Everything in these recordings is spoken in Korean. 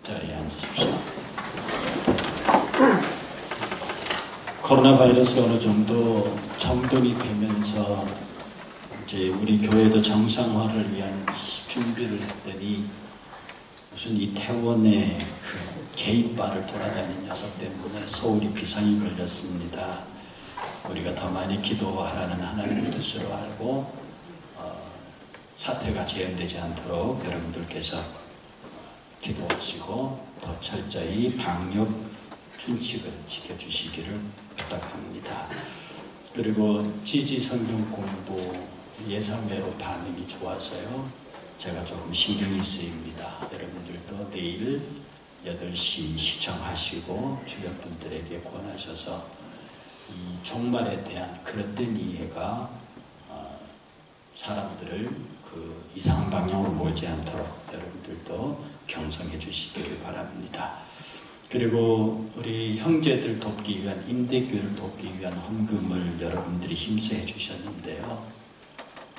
자리에 앉으십시오. 코로나 바이러스 어느 정도 정돈이 되면서 이제 우리 교회도 정상화를 위한 준비를 했더니 무슨 이태원의 그 게이바를 돌아다니는 녀석 때문에 서울이 비상이 걸렸습니다. 우리가 더 많이 기도하라는 하나님의 뜻으로 알고 사태가 재현되지 않도록 여러분들께서 기도하시고 더 철저히 방역 준칙을 지켜주시기를 부탁합니다. 그리고 지지 성경 공부 예상외로 반응이 좋아서요. 제가 조금 신경이 쓰입니다. 여러분들도 내일 8시 시청하시고 주변 분들에게 권하셔서 이 종말에 대한 그릇된 이해가 사람들을 그 이상한 방향으로 몰지 않도록 여러분들도 경성해 주시기를 바랍니다. 그리고 우리 형제들 돕기 위한 임대교회를 돕기 위한 헌금을 여러분들이 힘써해 주셨는데요.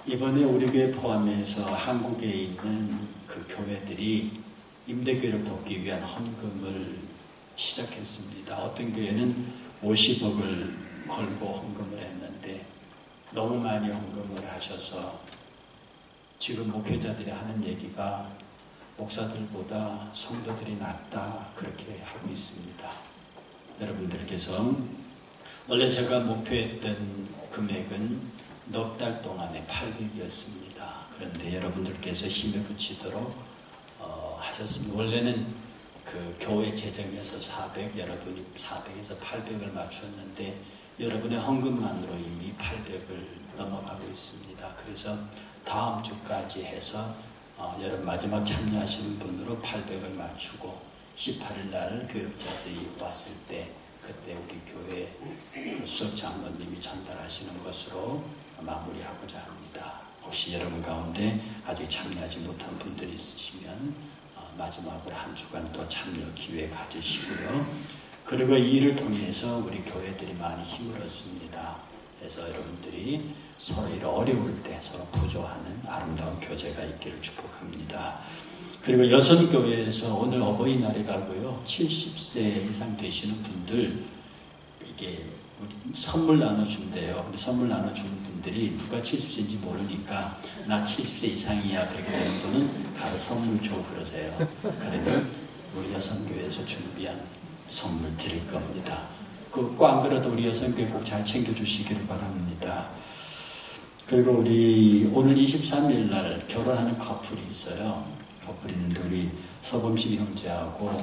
이번에 우리 교회 포함해서 한국에 있는 그 교회들이 임대교회를 돕기 위한 헌금을 시작했습니다. 어떤 교회는 50억을 걸고 헌금을 했는데 너무 많이 헌금을 하셔서 지금 목회자들이 하는 얘기가 목사들보다 성도들이 낫다 그렇게 하고 있습니다. 여러분들께서 원래 제가 목표했던 금액은 넉 달 동안에 800이었습니다. 그런데 여러분들께서 힘에 붙이도록 하셨습니다. 원래는 그 교회 재정에서 400, 여러분이 400에서 800을 맞췄는데 여러분의 헌금만으로 이미 800을 넘어가고 있습니다. 그래서 다음 주까지 해서 여러분 마지막 참여하시는 분으로 800을 맞추고 18일 날 교육자들이 왔을 때 그때 우리 교회 수석 장로님이 전달하시는 것으로 마무리하고자 합니다. 혹시 여러분 가운데 아직 참여하지 못한 분들이 있으시면 마지막으로 한 주간 또 참여 기회 가지시고요. 그리고 이 일을 통해서 우리 교회들이 많이 힘을 얻습니다. 그래서 여러분들이 서로 일 어려울 때 서로 부조하는 아름다운 교제가 있기를 축복합니다. 그리고 여선교회에서 오늘 어버이날이라고요. 70세 이상 되시는 분들 이게 선물 나눠준대요. 근데 선물 나눠주는 분들이 누가 70세인지 모르니까 나 70세 이상이야 그렇게 되는 분은 가서 선물 줘 그러세요. 그러면 우리 여선교회에서 준비한 선물 드릴 겁니다. 꼭 안 그래도 우리 여선교회 꼭 잘 챙겨주시기를 바랍니다. 그리고 우리 오늘 23일 날 결혼하는 커플이 있어요. 커플이 있는데 우리 서범신 형제하고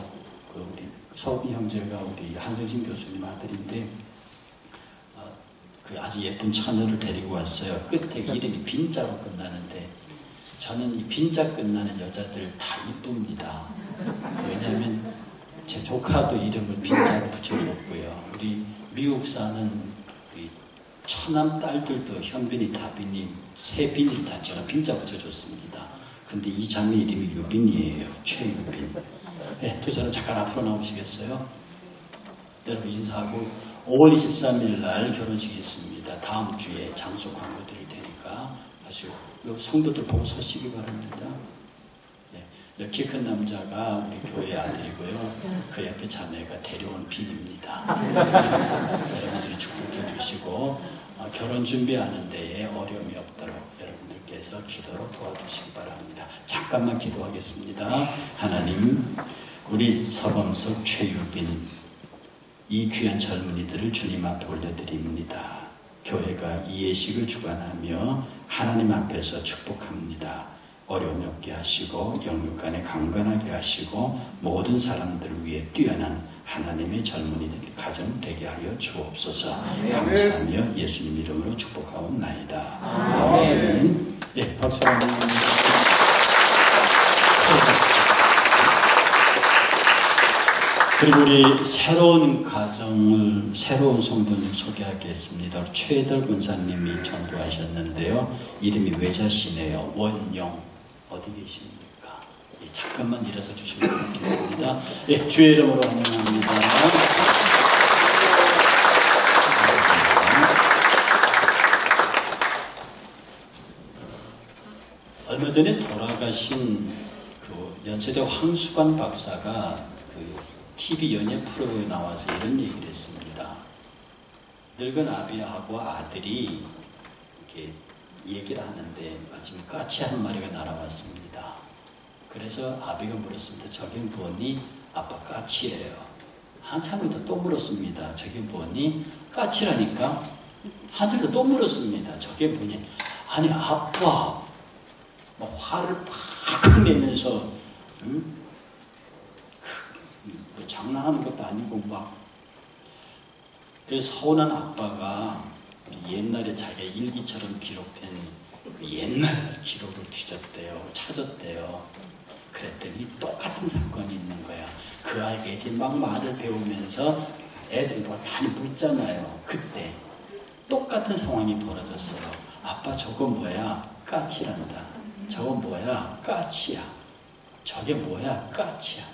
우리 서범 형제가 우리 한성신 교수님 아들인데 그 아주 예쁜 처녀를 데리고 왔어요. 끝에 이름이 빈자로 끝나는데 저는 이 빈자 끝나는 여자들 다 이쁩니다. 왜냐하면 제 조카도 이름을 빈자로 붙여줬고요. 우리 미국 사는 우리 처남 딸들도 현빈이, 다빈이, 세빈이 다 제가 빈자 붙여줬습니다. 근데 이 자매 이름이 유빈이에요. 최유빈. 네, 두 사람 잠깐 앞으로 나오시겠어요? 여러분 인사하고 5월 23일 날 결혼식이 있습니다. 다음 주에 장소 광고 드릴 테니까 아주 성도들 보고 서시기 바랍니다. 네, 키 큰 남자가 우리 교회 아들이고요. 그 옆에 자매가 데려온 빈입니다. 여러분들이 축복해 주시고 결혼 준비하는 데에 어려움이 없도록 여러분들께서 기도로 도와주시기 바랍니다. 잠깐만 기도하겠습니다. 하나님, 우리 서범석 최유빈 이 귀한 젊은이들을 주님 앞에 올려드립니다. 교회가 이 예식을 주관하며 하나님 앞에서 축복합니다. 어려움 없게 하시고 영육간에 강건하게 하시고 모든 사람들을 위해 뛰어난 하나님의 젊은이들 가정 되게 하여 주옵소서. 감사하며 예수님 이름으로 축복하옵나이다. 아멘. 네, 박수 한번 그리고 우리 새로운 가정을 새로운 성도님 소개하겠습니다. 최달 권사님이 전도하셨는데요. 이름이 외자시네요. 원영 어디 계십니까? 예, 잠깐만 일어서 주시면 좋겠습니다. 예, 주의 이름으로 환영합니다. 얼마 전에 돌아가신 그 연세대 황수관 박사가 그 TV 연예 프로에 나와서 이런 얘기를 했습니다. 늙은 아비하고 아들이 이렇게 얘기를 하는데 마침 까치 한 마리가 날아왔습니다. 그래서 아비가 물었습니다. 저게 뭐니? 아빠 까치예요. 한참 있다 또 물었습니다. 저게 뭐니? 까치라니까. 한참 있다 또 물었습니다. 저게 뭐니? 아니 아빠 막 화를 팍 내면서 뭐 장난하는 것도 아니고 막 그 서운한 아빠가 옛날에 자기가 일기처럼 기록된 옛날 기록을 뒤졌대요. 찾았대요. 그랬더니 똑같은 사건이 있는 거야. 그 아이가 이제 막 말을 배우면서 애들이 뭘 많이 묻잖아요. 그때 똑같은 상황이 벌어졌어요. 아빠 저거 뭐야? 까치란다. 저거 뭐야? 까치야. 저게 뭐야? 까치야.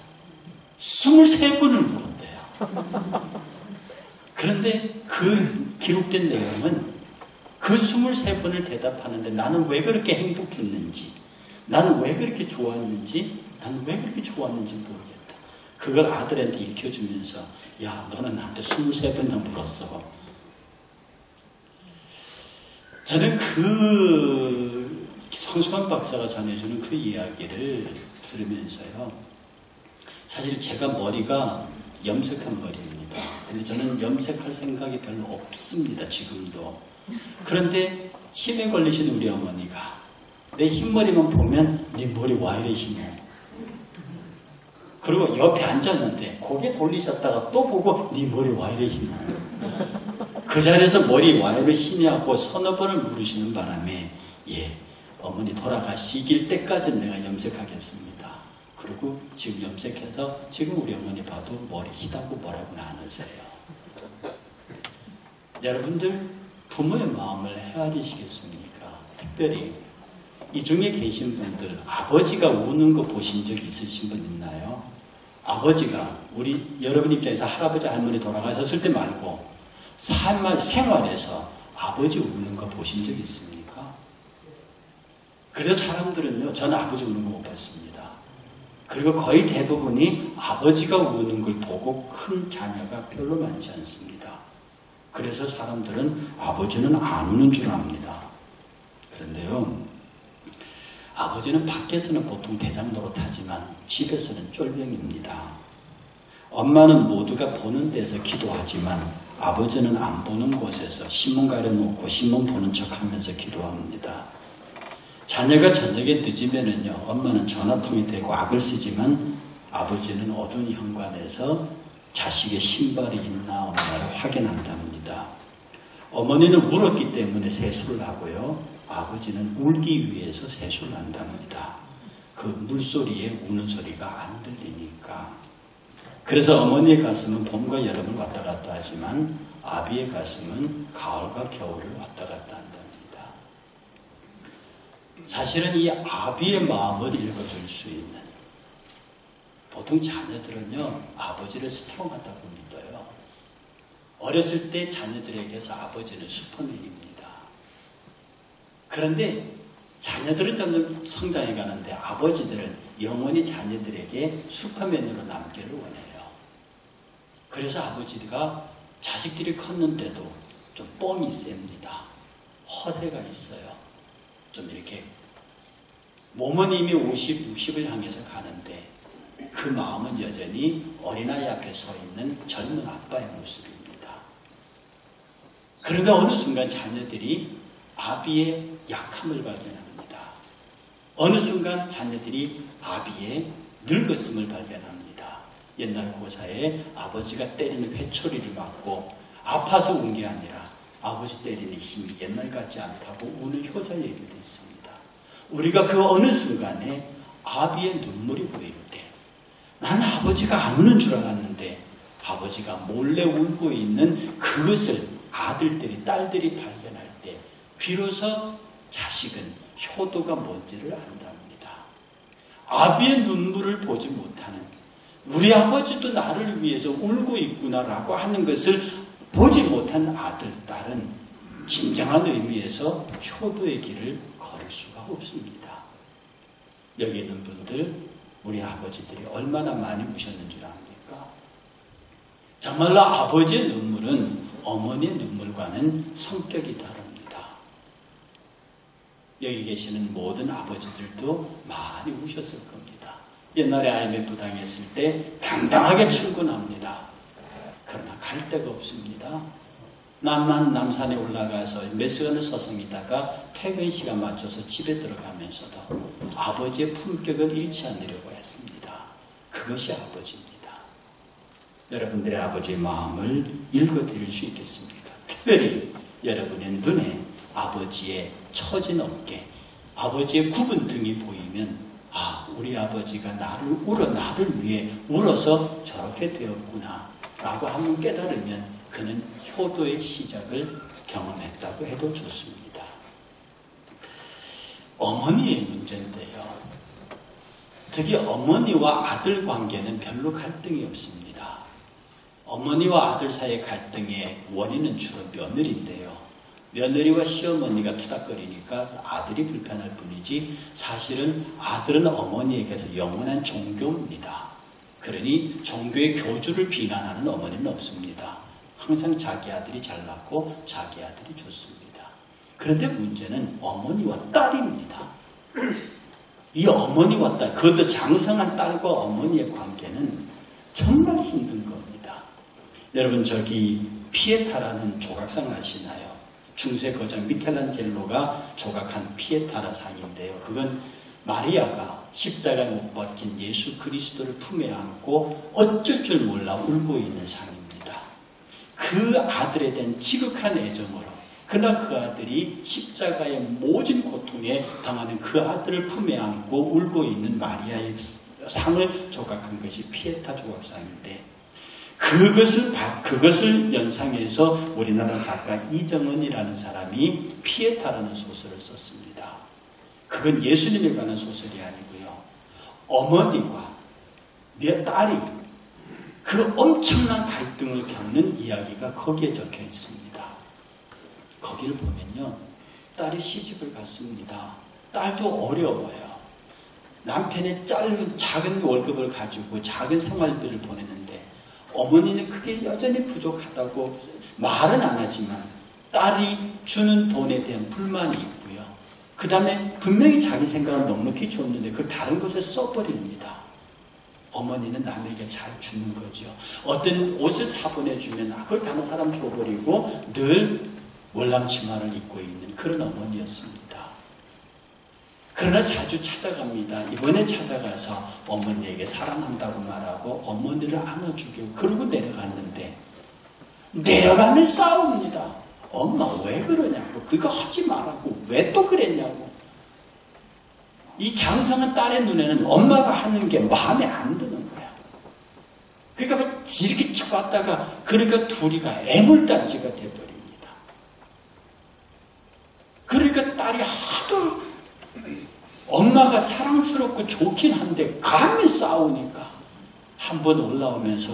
23번을 물었대요. 그런데 그 기록된 내용은 그 23번을 대답하는데 나는 왜 그렇게 행복했는지, 나는 왜 그렇게 좋았는지, 나는 왜 그렇게 좋았는지 모르겠다. 그걸 아들한테 익혀주면서 야 너는 나한테 23번이나 물었어. 저는 그 성수관 박사가 전해주는 그 이야기를 들으면서요, 사실 제가 머리가 염색한 머리입니다. 근데 저는 염색할 생각이 별로 없습니다. 지금도. 그런데 치매 걸리신 우리 어머니가 내 흰머리만 보면 네 머리 와 이래 흰해. 그리고 옆에 앉았는데 고개 돌리셨다가 또 보고 네 머리 와 이래 흰해. 그 자리에서 머리 와 이래 흰하고 서너 번을 물으시는 바람에 예, 어머니 돌아가시길 때까지는 내가 염색하겠습니다. 그리고 지금 염색해서 지금 우리 어머니 봐도 머리 희다고 뭐라고는 안 하세요. 여러분들 부모의 마음을 헤아리시겠습니까? 특별히 이 중에 계신 분들 아버지가 우는 거 보신 적 있으신 분 있나요? 아버지가 우리 여러분 입장에서 할아버지 할머니 돌아가셨을 때 말고 생활에서 아버지 우는 거 보신 적 있습니까? 그래서 사람들은요, 저는 아버지 우는 거 못 봤습니다. 그리고 거의 대부분이 아버지가 우는 걸 보고 큰 자녀가 별로 많지 않습니다. 그래서 사람들은 아버지는 안 우는 줄 압니다. 그런데요, 아버지는 밖에서는 보통 대장 노릇하지만 집에서는 쫄병입니다. 엄마는 모두가 보는 데서 기도하지만 아버지는 안 보는 곳에서 신문 가려놓고 신문 보는 척하면서 기도합니다. 자녀가 저녁에 늦으면은요, 엄마는 전화통이 대고 악을 쓰지만 아버지는 어두운 현관에서 자식의 신발이 있나 없나를 확인한답니다. 어머니는 울었기 때문에 세수를 하고요, 아버지는 울기 위해서 세수를 한답니다. 그 물소리에 우는 소리가 안 들리니까. 그래서 어머니의 가슴은 봄과 여름을 왔다 갔다 하지만 아비의 가슴은 가을과 겨울을 왔다 갔다 한답니다. 사실은 이 아비의 마음을 읽어줄 수 있는, 보통 자녀들은요 아버지를 스트롱하다고 믿어요. 어렸을 때 자녀들에게서 아버지는 슈퍼맨입니다. 그런데 자녀들은 점점 성장해 가는데 아버지들은 영원히 자녀들에게 슈퍼맨으로 남기를 원해요. 그래서 아버지가 자식들이 컸는데도 좀 뻥이 셉니다. 허세가 있어요. 좀 이렇게 몸은 이미 50, 60을 향해서 가는데 그 마음은 여전히 어린아이 앞에 서 있는 젊은 아빠의 모습입니다. 그런데 어느 순간 자녀들이 아비의 약함을 발견합니다. 어느 순간 자녀들이 아비의 늙었음을 발견합니다. 옛날 고사에 아버지가 때리는 회초리를 맞고 아파서 운 게 아니라 아버지 때리는 힘이 옛날 같지 않다고 우는 효자 얘기도 있습니다. 우리가 그 어느 순간에 아비의 눈물이 보일 때 나는 아버지가 안 우는 줄 알았는데 아버지가 몰래 울고 있는 그것을 아들들이 딸들이 발견할 때 비로소 자식은 효도가 뭔지를 안답니다. 아비의 눈물을 보지 못하는, 우리 아버지도 나를 위해서 울고 있구나라고 하는 것을 보지 못한 아들, 딸은 진정한 의미에서 효도의 길을 걸을 수가 없습니다. 여기 있는 분들, 우리 아버지들이 얼마나 많이 우셨는 줄 압니까? 정말로 아버지의 눈물은 어머니의 눈물과는 성격이 다릅니다. 여기 계시는 모든 아버지들도 많이 우셨을 겁니다. 옛날에 IMF 당했을 때 당당하게 출근합니다. 그러나 갈 데가 없습니다. 남산에 올라가서 몇 시간을 서성이다가 퇴근 시간 맞춰서 집에 들어가면서도 아버지의 품격을 잃지 않으려고 했습니다. 그것이 아버지입니다. 여러분들의 아버지의 마음을 읽어드릴 수 있겠습니까? 특별히 여러분의 눈에 아버지의 처진 어깨, 아버지의 굽은 등이 보이면 우리 아버지가 나를 위해 울어서 저렇게 되었구나 라고 한번 깨달으면 그는 효도의 시작을 경험했다고 해도 좋습니다. 어머니의 문제인데요. 특히 어머니와 아들 관계는 별로 갈등이 없습니다. 어머니와 아들 사이의 갈등의 원인은 주로 며느리인데요. 며느리와 시어머니가 투닥거리니까 아들이 불편할 뿐이지 사실은 아들은 어머니에게서 영원한 종교입니다. 그러니 종교의 교주를 비난하는 어머니는 없습니다. 항상 자기 아들이 잘났고 자기 아들이 좋습니다. 그런데 문제는 어머니와 딸입니다. 이 어머니와 딸, 그것도 장성한 딸과 어머니의 관계는 정말 힘든 겁니다. 여러분 저기 피에타라는 조각상 아시나요? 중세 거장 미켈란젤로가 조각한 피에타라 상인데요. 그건 마리아가 십자가에 못 박힌 예수 그리스도를 품에 안고 어쩔 줄 몰라 울고 있는 상입니다. 그 아들에 대한 지극한 애정으로 그러나 그 아들이 십자가의 모진 고통에 당하는 그 아들을 품에 안고 울고 있는 마리아의 상을 조각한 것이 피에타 조각상인데 그것을 연상해서 우리나라 작가 이정은이라는 사람이 피에타라는 소설을 썼습니다. 그건 예수님에 관한 소설이 아니고요. 어머니와 딸이 그 엄청난 갈등을 겪는 이야기가 거기에 적혀 있습니다. 거기를 보면요. 딸이 시집을 갔습니다. 딸도 어려워요. 남편의 작은 월급을 가지고 작은 생활비를 보내는데 어머니는 그게 여전히 부족하다고 말은 안 하지만 딸이 주는 돈에 대한 불만이 있고요. 그 다음에 분명히 자기 생각은 넉넉히 줬는데 그걸 다른 곳에 써버립니다. 어머니는 남에게 잘 주는 거죠. 어떤 옷을 사보내주면 그걸 다른 사람 줘버리고 늘 월남치마를 입고 있는 그런 어머니였습니다. 그러나 자주 찾아갑니다. 이번에 찾아가서 어머니에게 사랑한다고 말하고 어머니를 안아주고 그러고 내려갔는데 내려가면 싸웁니다. 엄마 왜 그러냐고, 그거 하지 말라고, 왜 또 그랬냐고. 이 장성한 딸의 눈에는 엄마가 하는 게 마음에 안 드는 거야. 그러니까 이렇게 쭉 왔다가 그러니까 둘이가 애물단지가 돼버립니다. 그러니까 딸이 하도 엄마가 사랑스럽고 좋긴 한데 감히 싸우니까 한 번 올라오면서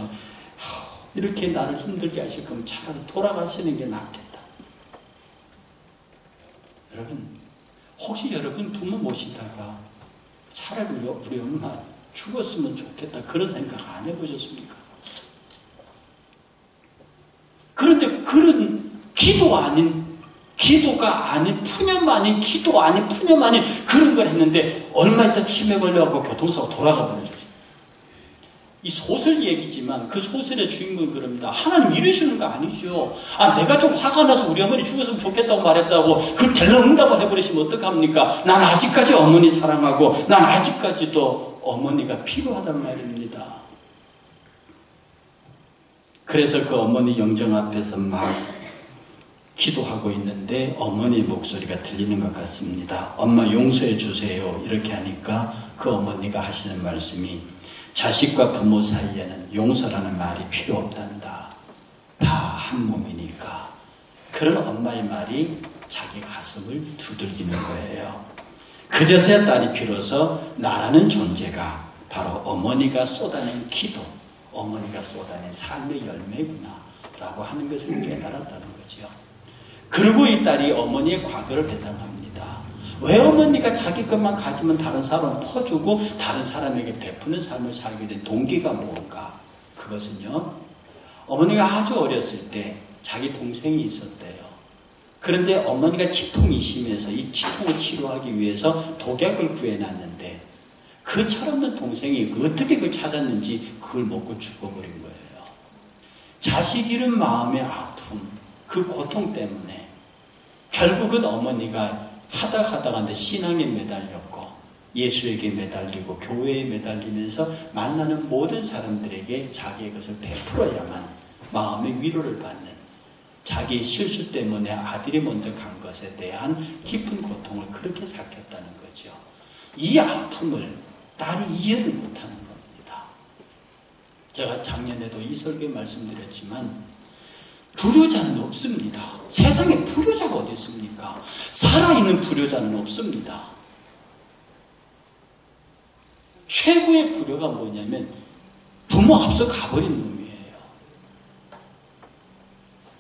이렇게 나를 힘들게 하실 거면 차라리 돌아가시는 게 낫겠다. 여러분, 혹시 여러분 부모 모시다가 차라리 우리 엄마 죽었으면 좋겠다 그런 생각 안 해보셨습니까? 그런데 그런 기도가 아닌 푸념 아닌 기도 아닌 푸념 아닌 그런 걸 했는데 얼마 있다 치매 걸려갖고 교통사고 돌아가 버려요. 이 소설 얘기지만 그 소설의 주인공이 그럽니다. 하나님 이러시는 거 아니죠. 내가 좀 화가 나서 우리 어머니 죽었으면 좋겠다고 말했다고 그 델러 응답을 해버리시면 어떡합니까? 난 아직까지 어머니 사랑하고 난 아직까지도 어머니가 필요하단 말입니다. 그래서 그 어머니 영정 앞에서 막 기도하고 있는데 어머니 목소리가 들리는 것 같습니다. 엄마 용서해 주세요. 이렇게 하니까 그 어머니가 하시는 말씀이 자식과 부모 사이에는 용서라는 말이 필요 없단다. 다 한 몸이니까. 그런 엄마의 말이 자기 가슴을 두들기는 거예요. 그제서야 딸이 비로소 나라는 존재가 바로 어머니가 쏟아낸 기도, 어머니가 쏟아낸 삶의 열매구나 라고 하는 것을 깨달았다는 거죠. 그리고 이 딸이 어머니의 과거를 배상합니다. 왜 어머니가 자기 것만 가지면 다른 사람은 퍼주고 다른 사람에게 베푸는 삶을 살게 된 동기가 뭔가? 그것은요, 어머니가 아주 어렸을 때 자기 동생이 있었대요. 그런데 어머니가 치통이 심해서 이 치통을 치료하기 위해서 독약을 구해놨는데 그 철없는 동생이 어떻게 그걸 찾았는지 그걸 먹고 죽어버린 거예요. 자식 잃은 마음의 아픔, 그 고통 때문에 결국은 어머니가 하다가 신앙에 매달렸고 예수에게 매달리고 교회에 매달리면서 만나는 모든 사람들에게 자기의 것을 베풀어야만 마음의 위로를 받는, 자기 실수 때문에 아들이 먼저 간 것에 대한 깊은 고통을 그렇게 삭혔다는 거죠. 이 아픔을 딸이 이해를 못하는 겁니다. 제가 작년에도 이 설교에 말씀드렸지만 불효자는 없습니다. 세상에 불효자가 어디 있습니까? 살아있는 불효자는 없습니다. 최고의 불효가 뭐냐면 부모 앞서 가버린 놈이에요.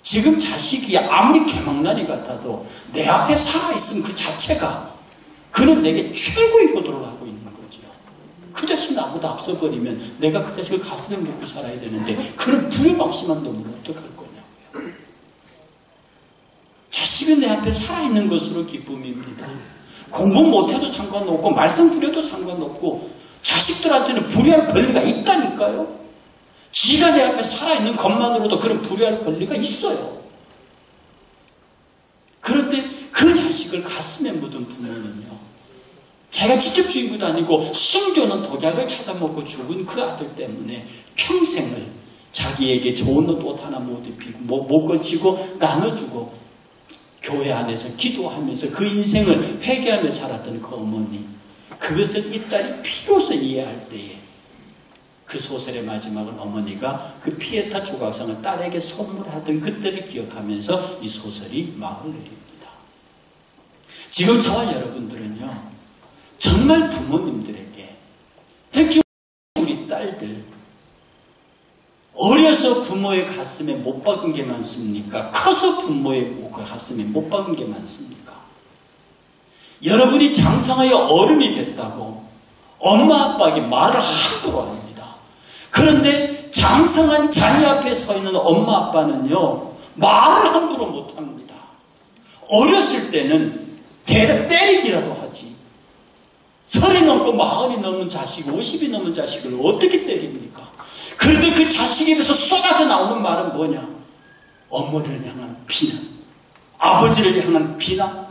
지금 자식이 아무리 개망난이 같아도 내 앞에 살아있음 그 자체가 그는 내게 최고의 효도를 하고 있는 거죠. 그 자식 나보다 앞서버리면 내가 그 자식을 가슴에 묻고 살아야 되는데 그런 불효박심한 놈을 어떡할 거냐고요. 자식은 내 앞에 살아있는 것으로 기쁨입니다. 공부 못해도 상관없고 말씀 부려도 상관없고 자식들한테는 불효할 권리가 있다니까요. 지가 내 앞에 살아있는 것만으로도 그런 불효할 권리가 있어요. 그런데 그 자식을 가슴에 묻은 부모는요, 자기가 직접 주인도 아니고 심지어는 독약을 찾아먹고 죽은 그 아들 때문에 평생을 자기에게 좋은 옷 하나 못 입히고 못 걸치고 나눠주고 교회 안에서 기도하면서 그 인생을 회개하며 살았던 그 어머니, 그것을 이 딸이 비로소 이해할 때에 그 소설의 마지막은 어머니가 그 피에타 조각상을 딸에게 선물하던 그때를 기억하면서 이 소설이 막을 내립니다. 지금 저와 여러분들은요, 정말 부모님들에게, 특히 우리 딸들, 어려서 부모의 가슴에 못 박은 게 많습니까? 커서 부모의 가슴에 못 박은 게 많습니까? 여러분이 장성하여 어른이 됐다고 엄마 아빠에게 말을 함부로 합니다. 그런데 장성한 자녀 앞에 서 있는 엄마 아빠는요, 말을 함부로 못합니다. 어렸을 때는 때리기라도 하지. 30이 넘고 40이 넘은 자식, 50이 넘은 자식을 어떻게 때립니까? 그런데 그 자식 입에서 쏟아져 나오는 말은 뭐냐? 어머니를 향한 비난, 아버지를 향한 비난.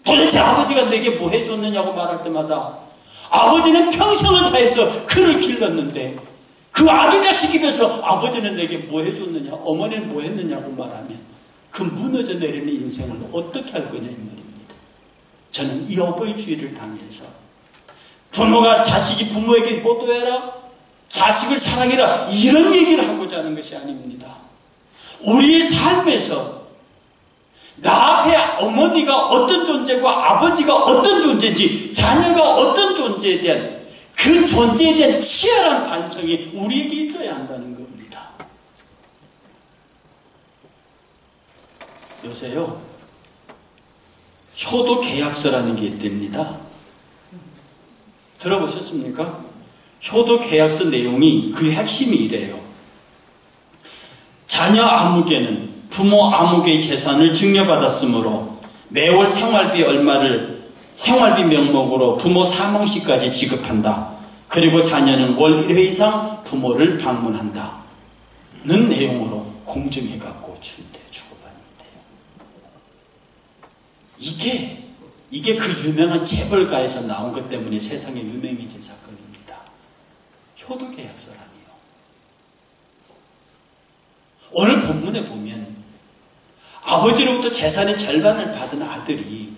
도대체 아버지가 내게 뭐 해줬느냐고 말할 때마다 아버지는 평생을 다해서 그를 길렀는데 그 아들 자식 입에서 아버지는 내게 뭐 해줬느냐, 어머니는 뭐 했느냐고 말하면 그 무너져 내리는 인생을 어떻게 할 거냐 이 말입니다. 저는 이 어버이주의를 당해서 부모가 자식이 부모에게 효도해라, 자식을 사랑해라, 이런 얘기를 하고자 하는 것이 아닙니다. 우리의 삶에서 나 앞에 어머니가 어떤 존재고 아버지가 어떤 존재인지, 자녀가 어떤 존재에 대한 그 존재에 대한 치열한 반성이 우리에게 있어야 한다는 겁니다. 요새요, 효도 계약서라는 게 있답니다. 들어보셨습니까? 효도 계약서 내용이 그 핵심이 이래요. 자녀 아무개는 부모 아무개의 재산을 증여받았으므로 매월 생활비 얼마를 생활비 명목으로 부모 사망시까지 지급한다. 그리고 자녀는 월 1회 이상 부모를 방문한다. 는 내용으로 공증해갖고 주고받는데요. 이게 그 유명한 재벌가에서 나온 것 때문에 세상에 유명해진 사건입니다. 효도계약서라니요. 오늘 본문에 보면 아버지로부터 재산의 절반을 받은 아들이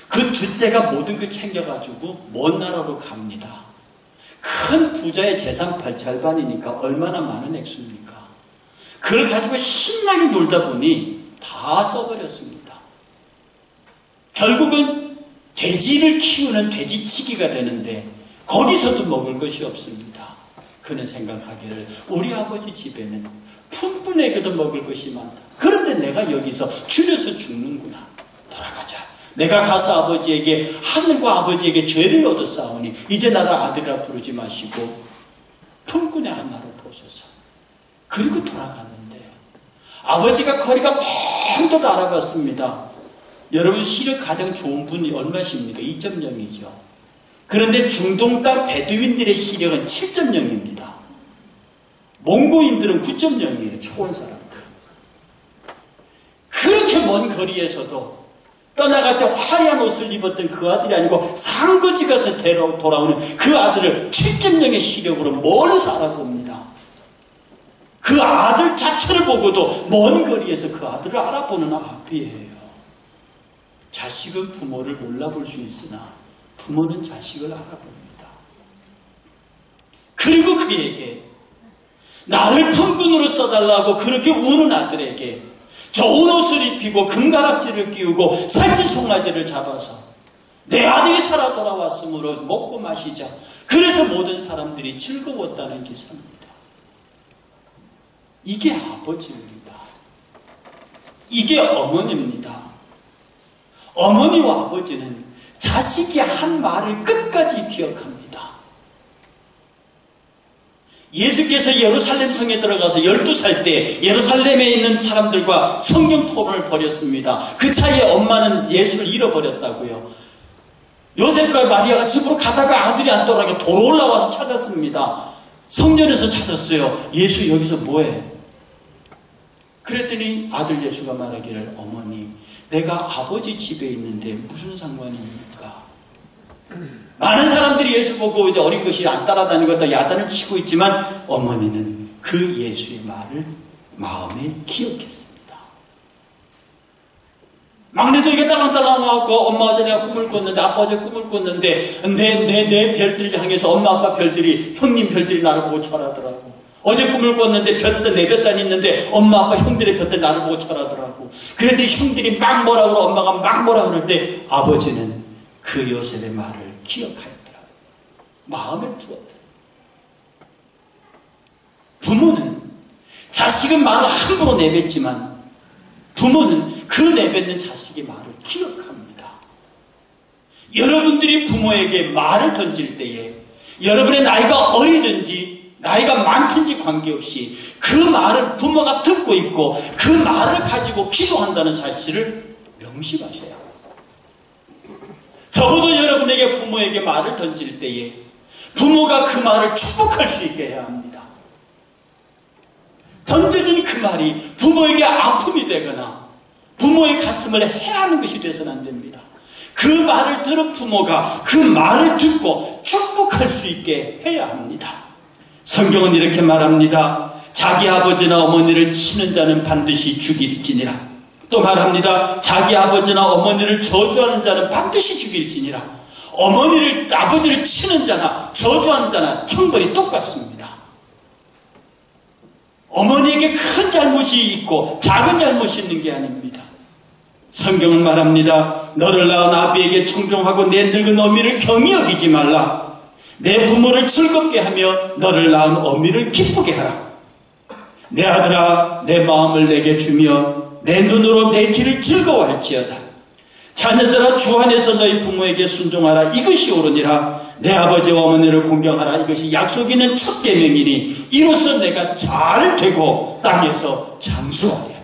그 둘째가 모든 걸 챙겨가지고 먼 나라로 갑니다. 큰 부자의 재산 절반이니까 얼마나 많은 액수입니까? 그걸 가지고 신나게 놀다 보니 다 써버렸습니다. 결국은 돼지를 키우는 돼지치기가 되는데 거기서도 먹을 것이 없습니다. 그는 생각하기를 우리 아버지 집에는 품꾼에게도 먹을 것이 많다. 그런데 내가 여기서 줄여서 죽는구나. 돌아가자. 내가 가서 아버지에게 하늘과 아버지에게 죄를 얻었사오니 이제 나를 아들이라 부르지 마시고 품꾼의 하나로 보소서. 그리고 돌아갔는데요. 아버지가 거리가 먼 곳 알아봤습니다. 여러분 시력 가장 좋은 분이 얼마십니까? 2.0이죠. 그런데 중동 땅 베두인들의 시력은 7.0입니다. 몽고인들은 9.0이에요. 초원 사람들. 그렇게 먼 거리에서도 떠나갈 때 화려한 옷을 입었던 그 아들이 아니고 상거지 가서 돌아오는 그 아들을 7.0의 시력으로 멀리서 알아봅니다. 그 아들 자체를 보고도 먼 거리에서 그 아들을 알아보는 아비예요. 자식은 부모를 몰라볼 수 있으나 부모는 자식을 알아봅니다. 그리고 그에게 나를 품꾼으로 써달라고 그렇게 우는 아들에게 좋은 옷을 입히고 금가락지를 끼우고 살찐 송아지를 잡아서 내 아들이 살아 돌아왔으므로 먹고 마시자. 그래서 모든 사람들이 즐거웠다는 기사입니다. 이게 아버지입니다. 이게 어머니입니다. 어머니와 아버지는 자식이 한 말을 끝까지 기억합니다. 예수께서 예루살렘 성에 들어가서 12살 때 예루살렘에 있는 사람들과 성경 토론을 벌였습니다. 그 차이에 엄마는 예수를 잃어버렸다고요. 요셉과 마리아가 집으로 가다가 아들이 안 떠나게 도로 올라와서 찾았습니다. 성전에서 찾았어요. 예수 여기서 뭐해? 그랬더니 아들 예수가 말하기를 어머니 내가 아버지 집에 있는데 무슨 상관입니까? 많은 사람들이 예수 보고 이제 어린 것이 안 따라다니고 또 야단을 치고 있지만 어머니는 그 예수의 말을 마음에 기억했습니다. 막내도 이게 딸랑딸랑 와갖고 엄마 어제 내가 꿈을 꿨는데 아빠 어제 꿈을 꿨는데 내 별들 향해서 엄마 아빠 별들이 형님 별들이 나를 보고 절하더라고. 어제 꿈을 꿨는데 내 볕단 있는데 엄마 아빠 형들의 볕들 나를 보고 절하더라고. 그랬더니 형들이 막 뭐라 그러고 엄마가 막 뭐라 그럴 때 아버지는 그 요셉의 말을 기억하였더라고요. 마음에 두었더라고요. 부모는 자식은 말을 함부로 내뱉지만 부모는 그 내뱉는 자식의 말을 기억합니다. 여러분들이 부모에게 말을 던질 때에 여러분의 나이가 어리든지 나이가 많든지 관계없이 그 말을 부모가 듣고 있고 그 말을 가지고 기도한다는 사실을 명심하셔야 합니다. 적어도 여러분에게 부모에게 말을 던질 때에 부모가 그 말을 축복할 수 있게 해야 합니다. 던져준 그 말이 부모에게 아픔이 되거나 부모의 가슴을 해하는 것이 되어서는 안 됩니다. 그 말을 들은 부모가 그 말을 듣고 축복할 수 있게 해야 합니다. 성경은 이렇게 말합니다. 자기 아버지나 어머니를 치는 자는 반드시 죽일지니라. 또 말합니다. 자기 아버지나 어머니를 저주하는 자는 반드시 죽일지니라. 아버지를 치는 자나 저주하는 자나 형벌이 똑같습니다. 어머니에게 큰 잘못이 있고 작은 잘못이 있는 게 아닙니다. 성경은 말합니다. 너를 낳은 아비에게 청종하고 내 늙은 어미를 경히 여기지 말라. 내 부모를 즐겁게 하며 너를 낳은 어미를 기쁘게 하라. 내 아들아 내 마음을 내게 주며 내 눈으로 내 길을 즐거워할지어다. 자녀들아 주 안에서 너희 부모에게 순종하라. 이것이 옳으니라. 내 아버지와 어머니를 공경하라. 이것이 약속 있는 첫 계명이니 이로써 내가 잘 되고 땅에서 장수하리라.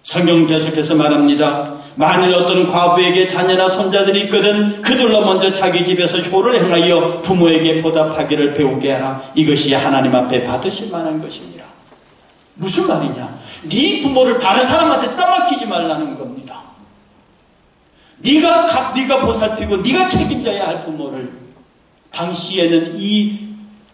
성경 계속해서 말합니다. 만일 어떤 과부에게 자녀나 손자들이 있거든 그들로 먼저 자기 집에서 효를 행하여 부모에게 보답하기를 배우게 하라. 이것이 하나님 앞에 받으실 만한 것이니라. 무슨 말이냐? 네 부모를 다른 사람한테 떠맡기지 말라는 겁니다. 네가 보살피고 네가 책임져야 할 부모를 당시에는 이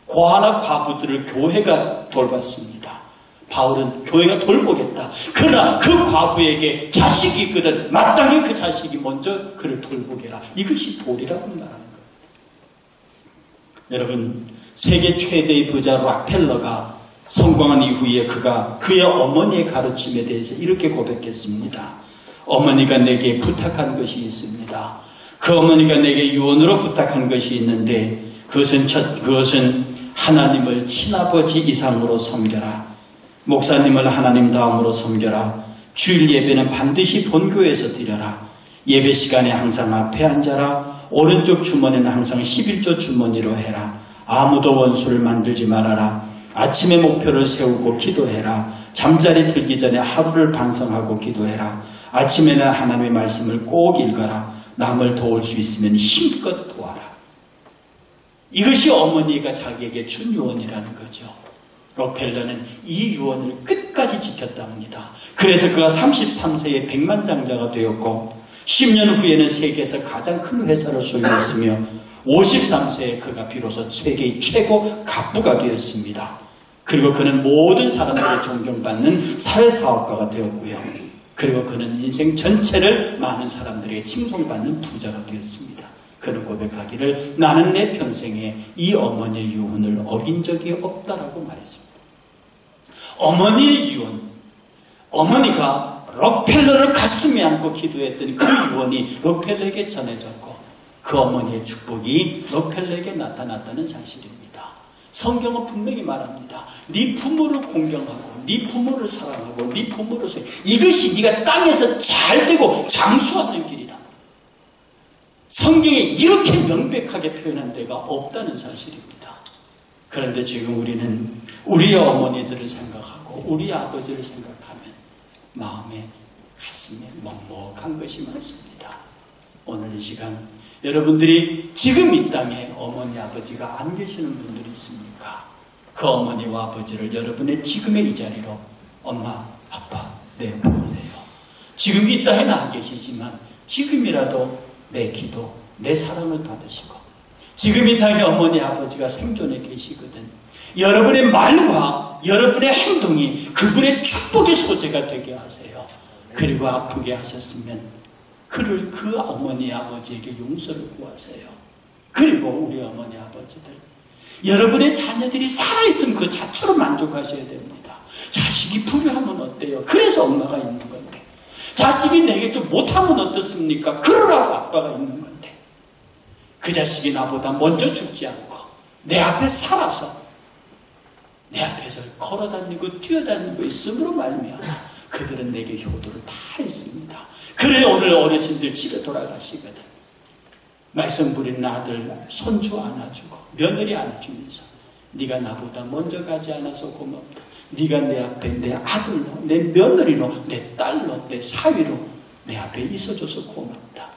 고아나 과부들을 교회가 돌봤습니다. 바울은 교회가 돌보겠다. 그러나 그 과부에게 자식이 있거든 마땅히 그 자식이 먼저 그를 돌보게 해라. 이것이 도리라고 말하는 거예요. 여러분 세계 최대의 부자 락펠러가 성공한 이후에 그가 그의 어머니의 가르침에 대해서 이렇게 고백했습니다. 어머니가 내게 부탁한 것이 있습니다. 그 어머니가 내게 유언으로 부탁한 것이 있는데 그것은 하나님을 친아버지 이상으로 섬겨라. 목사님을 하나님 다음으로 섬겨라. 주일 예배는 반드시 본교회에서 드려라. 예배 시간에 항상 앞에 앉아라. 오른쪽 주머니는 항상 11조 주머니로 해라. 아무도 원수를 만들지 말아라. 아침에 목표를 세우고 기도해라. 잠자리 들기 전에 하루를 반성하고 기도해라. 아침에는 하나님의 말씀을 꼭 읽어라. 남을 도울 수 있으면 힘껏 도와라. 이것이 어머니가 자기에게 준 유언이라는 거죠. 록펠러는 이 유언을 끝까지 지켰답니다. 그래서 그가 33세에 백만장자가 되었고 10년 후에는 세계에서 가장 큰 회사를 소유했으며 53세에 그가 비로소 세계의 최고 갑부가 되었습니다. 그리고 그는 모든 사람들의 존경받는 사회사업가가 되었고요. 그리고 그는 인생 전체를 많은 사람들에게 칭송받는 부자가 되었습니다. 그는 고백하기를 나는 내 평생에 이 어머니의 유언을 어긴 적이 없다라고 말했습니다. 어머니의 유언, 어머니가 록펠러를 가슴에 안고 기도했던 그 유언이 록펠러에게 전해졌고 그 어머니의 축복이 록펠러에게 나타났다는 사실입니다. 성경은 분명히 말합니다. 네 부모를 공경하고 네 부모를 사랑하고 네 부모를 이것이 네가 땅에서 잘 되고 장수하는 길이다. 성경에 이렇게 명백하게 표현한 데가 없다는 사실입니다. 그런데 지금 우리는 우리의 어머니들을 생각하고 우리 아버지를 생각하면 마음에 가슴에 먹먹한 것이 많습니다. 오늘 이 시간 여러분들이 지금 이 땅에 어머니 아버지가 안 계시는 분들이 있습니까? 그 어머니와 아버지를 여러분의 지금의 이 자리로 엄마 아빠 내보세요. 지금 이 땅에는 안 계시지만 지금이라도 내 기도 내 사랑을 받으시고 지금 이 땅에 어머니 아버지가 생존해 계시거든. 여러분의 말과 여러분의 행동이 그분의 축복의 소재가 되게 하세요. 그리고 아프게 하셨으면 그를 그 어머니 아버지에게 용서를 구하세요. 그리고 우리 어머니 아버지들 여러분의 자녀들이 살아있으면 그 자체로 만족하셔야 됩니다. 자식이 불효하면 어때요? 그래서 엄마가 있는 건데 자식이 내게 좀 못하면 어떻습니까? 그러라고 아빠가 있는 건데 그 자식이 나보다 먼저 죽지 않고 내 앞에 살아서 내 앞에서 걸어다니고 뛰어다니고 있음으로 말미암아 그들은 내게 효도를 다 했습니다. 그래 오늘 어르신들 집에 돌아가시거든. 말씀 부리는 아들 손주 안아주고 며느리 안아주면서 네가 나보다 먼저 가지 않아서 고맙다. 네가 내 앞에 내 아들로 내 며느리로 내 딸로 내 사위로 내 앞에 있어줘서 고맙다.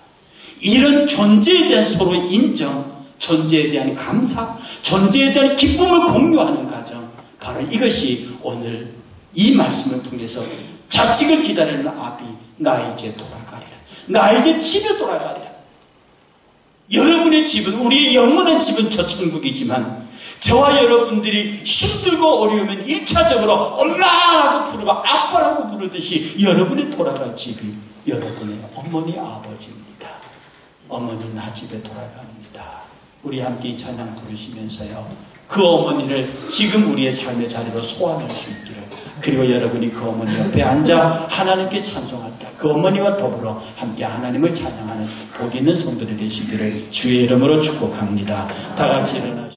이런 존재에 대한 서로 인정, 존재에 대한 감사, 존재에 대한 기쁨을 공유하는 과정, 바로 이것이 오늘 이 말씀을 통해서 자식을 기다리는 아비 나 이제 돌아가리라. 나 이제 집에 돌아가리라. 여러분의 집은 우리의 영원한 집은 저 천국이지만 저와 여러분들이 힘들고 어려우면 1차적으로 엄마라고 부르고 아빠라고 부르듯이 여러분이 돌아갈 집이 여러분의 어머니 아버지입니다. 어머니 나 집에 돌아갑니다. 우리 함께 이 찬양 부르시면서요. 그 어머니를 지금 우리의 삶의 자리로 소환할 수 있기를 그리고 여러분이 그 어머니 옆에 앉아 하나님께 찬송할 때 그 어머니와 더불어 함께 하나님을 찬양하는 복 있는 성도들이 되시기를 주의 이름으로 축복합니다. 다 같이 일어나시죠.